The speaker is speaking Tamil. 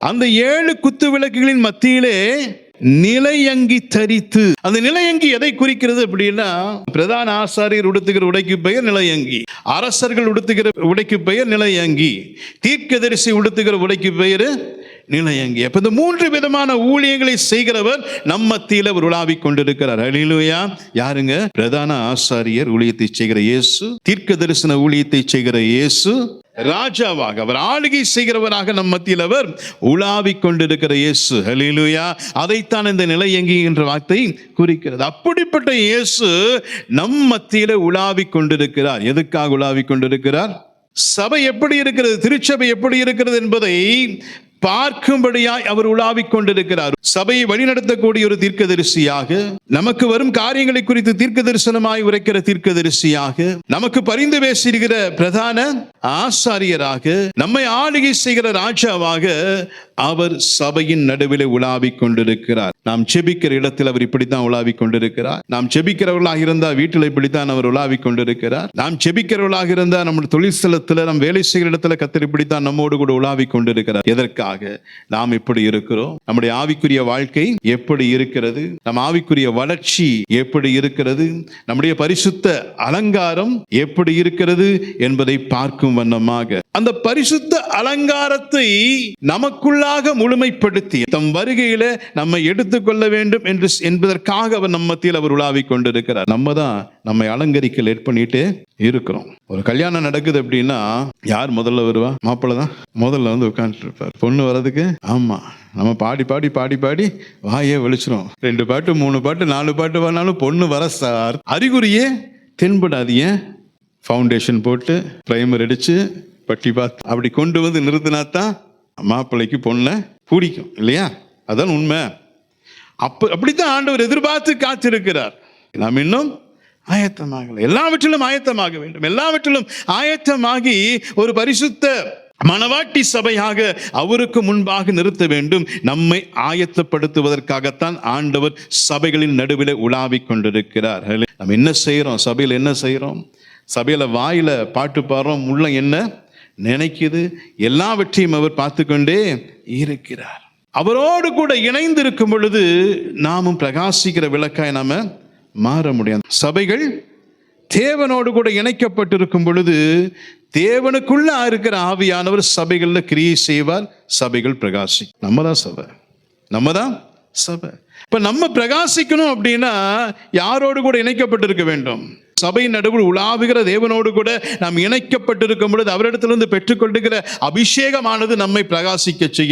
அந்த 7 குத்து விளக்குகளின் மத்தியிலே நிலையங்கி தரித்து, அந்த நிலையங்கி எதை குறிக்கிறது அப்படின்னா, பிரதான ஆசாரியர் உடுத்துகிற உடைக்கு பெயர் நிலையங்கி, அரசர்கள் உடுத்துகிற உடைக்கு பெயர் நிலையங்கி, தீர்க்கதரிசி உடுத்துகிற உடைக்கு பெயர் நிலையங்கி. அப்ப இந்த 3 விதமான ஊழியங்களை செய்கிறவர் நம் மத்தியில் அவர் உலாவிக் கொண்டிருக்கிறார். அல்லேலூயா. யாருங்க? பிரதான ஆசாரியர் ஊழியத்தை செய்கிற இயேசு, தீர்க்க தரிசன ஊழியத்தை செய்கிற இயேசு, ராஜாவாக அவர் ஆளுகை செய்கிறவராக நம் மத்தியில் அவர் உலாவிக் கொண்டிருக்கிற இயேசு. அல்லேலூயா. அதைத்தான் இந்த நிலையங்கி என்ற வார்த்தை குறிக்கிறது. அப்படிப்பட்ட இயேசு நம் மத்தியில் உலாவிக் கொண்டிருக்கிறார். எதுக்காக உலாவிக் கொண்டிருக்கிறார்? சபை எப்படி இருக்கிறது, திருச்சபை எப்படி இருக்கிறது என்பதை பார்க்கும்படியாய் அவர் உலாவிக் கொண்டிருக்கிறார். சபையை வழிநடத்தக்கூடிய ஒரு தீர்க்கதரிசியாக, நமக்கு வரும் காரியங்களை குறித்து தீர்க்க தரிசனமாய் உரைக்கிற தீர்க்கதரிசியாக, நமக்கு பரிந்து பேசுகிற பிரதான ஆசாரியராக, நம்மை ஆளுகை செய்கிற ராஜாவாக அவர் சபையின் நடுவில் உலாவிக் கொண்டிருக்கிறார். நாம் செபிக்கிற இடத்தில் அவர் இப்படித்தான் உலாவிக் கொண்டிருக்கிறார். நாம் செபிக்கிறவர்களாக இருந்தால் வீட்டில் இப்படித்தான் அவர் உலாவிக் கொண்டிருக்கிறார். நாம் செபிக்கிறவர்களாக இருந்தால் நம்முடைய தொழிற்சலத்தில், நம் வேலை செய்கிற இடத்துல கர்த்தர் இப்படித்தான் நம்மோடு கூட உலாவிக் கொண்டிருக்கிறார். எதற்காக? நாம் எப்படி இருக்கிறோம், நம்முடைய ஆவிக்குரிய வாழ்க்கை எப்படி இருக்கிறது, நம் ஆவிக்குரிய வளர்ச்சி எப்படி இருக்கிறது, நம்முடைய பரிசுத்த அலங்காரம் எப்படி இருக்கிறது என்பதை பார்க்கும் வண்ணமாக அந்த பரிசுத்த அலங்காரத்தை நமக்குள்ளாக முழுமைப்படுத்தி தம் வருகையில நம்மை எடுத்துக்கொள்ள வேண்டும் என்பதற்காக அவர் நம்ம மத்தியில் அவர் உலாவிக் கொண்டிருக்கிறார். நம்ம தான் நம்மை அலங்கரிக்க லேட் பண்ணிட்டே இருக்கிறோம். ஒரு கல்யாணம் நடக்குது அப்படின்னா யார் முதல்ல வருவா? மாப்பிள்ளை தான் முதல்ல வந்து உட்கார்ந்துட்டு இருப்பார். பொண்ணு வர்றதுக்கு ஆமா நம்ம பாடி பாடி பாடி பாடி வாயே வெளிச்சிரும். 2 பாட்டு 3 பாட்டு 4 பாட்டு வேணாலும் பொண்ணு வர சார் அறிகுறியே தென்படாதீங்க. ஃபவுண்டேஷன் போட்டு பிரைமர் அடிச்சு பட்டி பார்த்து அப்படி கொண்டு வந்து நிறுத்தினாத்தான் மாப்பிள்ளைக்கு பொண்ணை பிடிக்கும் இல்லையா? அதான் உண்மை. அப்படித்தான் ஆண்டவர் எதிர்பார்த்து காத்திருக்கிறார். நாம் இன்னும் ஆயத்தமாகல. எல்லாவற்றிலும் ஆயத்தமாக வேண்டும். எல்லாவற்றிலும் ஆயத்தமாகி ஒரு பரிசுத்த மணவாட்டி சபையாக அவருக்கு முன்பாக நிறுத்த வேண்டும். நம்மை ஆயத்தப்படுத்துவதற்காகத்தான் ஆண்டவர் சபைகளின் நடுவில் உலாவிக் கொண்டிருக்கிறார். நம்ம என்ன செய்யறோம்? சபையில் என்ன செய்யறோம்? சபையில வாயில பாட்டு பாடுறோம், உள்ள என்ன நினைக்குது, எல்லாவற்றையும் அவர் பார்த்து கொண்டே இருக்கிறார். அவரோடு கூட இணைந்து இருக்கும் பொழுது நாமும் பிரகாசிக்கிற விளக்காய் நாம மாற முடியாது. சபைகள் தேவனோடு கூட இணைக்கப்பட்டிருக்கும் பொழுது தேவனுக்குள்ள இருக்கிற ஆவியானவர் சபைகள்ல கிரியை செய்வார். சபைகள் பிரகாசி. நம்ம தான் சபை, நம்ம தான் சபை. இப்ப நம்ம பிரகாசிக்கணும் அப்படின்னா யாரோடு கூட இணைக்கப்பட்டிருக்க வேண்டும்? சபை நடுவில் உலாவுகிற தேவனோடு கூட நாம் இணைக்கப்பட்டிருக்கும் பொழுது அவரிடத்திலிருந்து பெற்றுக்கொள்ளுகிற அபிஷேகமானது நம்மை பிரகாசிக்க செய்யும்.